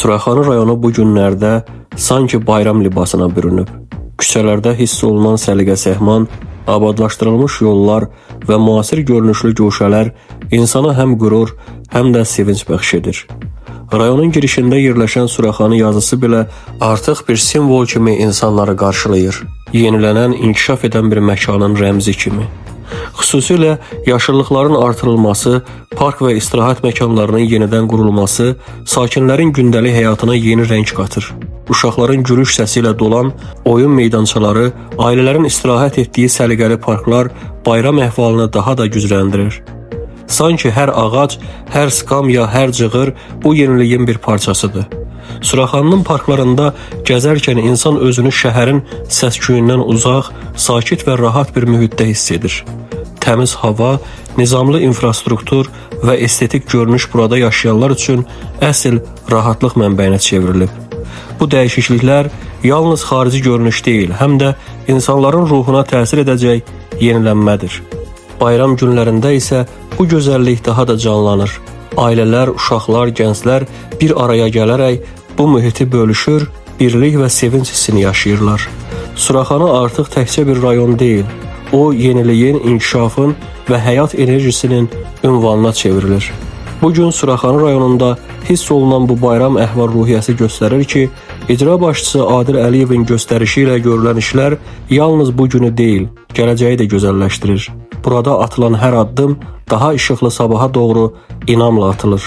Suraxanı rayonu bu günlərdə sanki bayram libasına bürünüb. Küçələrdə hiss olunan səliqə-səhman, abadlaşdırılmış yollar və müasir görünüşlü guşələr insana həm qürur, həm də sevinç bəxş edir. Rayonun girişində yerləşən Suraxanı yazısı belə artıq bir simvol kimi insanları qarşılayır. Yenilənən, inkişaf edən bir məkanın rəmzi kimi. Xüsusilə yaşıllıqların artırılması, park və istirahət məkanlarının yenidən qurulması sakinlərin gündəlik həyatına yeni rəng qatır. Uşaqların gülüş səsi ilə dolan oyun meydançaları, ailələrin istirahət etdiyi səliqəli parklar bayram əhvalını daha da gücləndirir. Sanki hər ağac, hər skamya, hər cığır bu yeniliyin bir parçasıdır. Suraxanının parklarında gəzərkən insan özünü şəhərin səs-küyündən uzaq, sakit və rahat bir mühitdə hiss edir. Təmiz hava, nizamlı infrastruktur və estetik görünüş burada yaşayanlar üçün əsl rahatlıq mənbəyinə çevrilib. Bu dəyişikliklər yalnız xarici görünüş deyil, həm də insanların ruhuna təsir edəcək yenilənmədir. Bayram günlərində isə bu gözəllik daha da canlanır. Ailələr, uşaqlar, gənclər bir araya gələrək bu mühiti bölüşür, birlik və sevinç hissini yaşayırlar. Suraxanı artıq təkcə bir rayon deyil, o yeniliyin, inkişafın və həyat enerjisinin ünvanına çevrilir. Bugün Suraxanı rayonunda hiss olunan bu bayram əhval-ruhiyyəsi göstərir ki, icra başçısı Adil Əliyevin göstərişi ilə görülən işlər yalnız bu günü deyil, gələcəyi də gözəlləşdirir. Burada atılan hər addım daha işıqlı sabaha doğru inamla atılır.